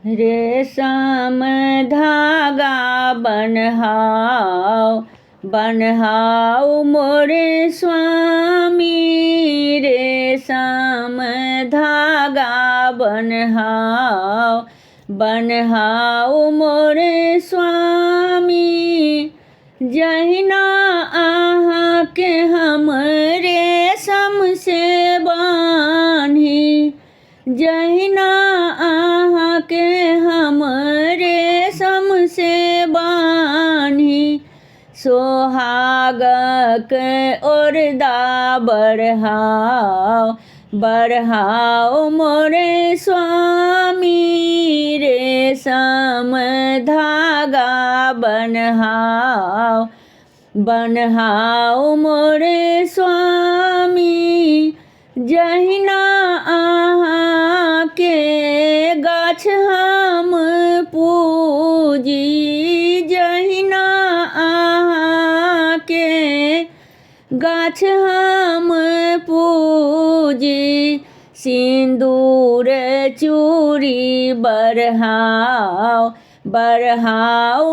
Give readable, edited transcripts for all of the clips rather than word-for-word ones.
रेशम धागा बनहाओ मोरे स्वामी। रेशम धागा बनहाओ मोरे स्वामी। जहिना आहाँ के हम रेशम से बान्ही, जहिना आहाँ के हम रेशम से बान्ही। सोहागक ओरदा बढ़ाओ मोरे स्वामी। रेशम धागा बनहाओ मोरे स्वामी। जहिना आहाँ के गाछ हम पूजी, जहिना आहाँ के गाछ हम पूजी। सिंदूर चूड़ी बढ़ाओ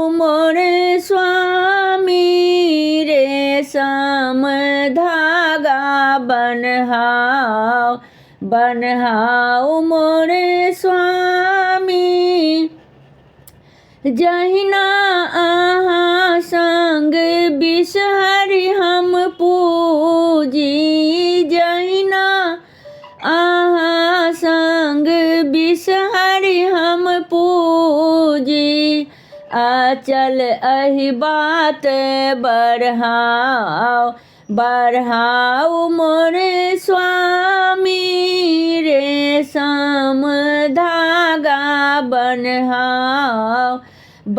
मोरे स्वामी। रेशम धागा बनहाओ मोरे स्वामी। जहिना आहाँ संग बिसहरि हम पूजी, जहिना आहाँ संग बिसहरि हम पूजी। अचल एहि बात बढ़ाओ मोरे स्वामी। रेशम धागा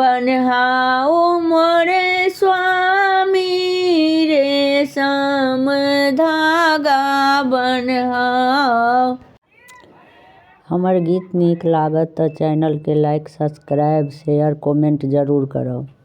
बनहाओ मोरे स्वामी। रेशम धागा बनहाओ। हमर गीत नीक लागत तो चैनल के लाइक, सब्सक्राइब, शेयर, कमेंट जरूर करो।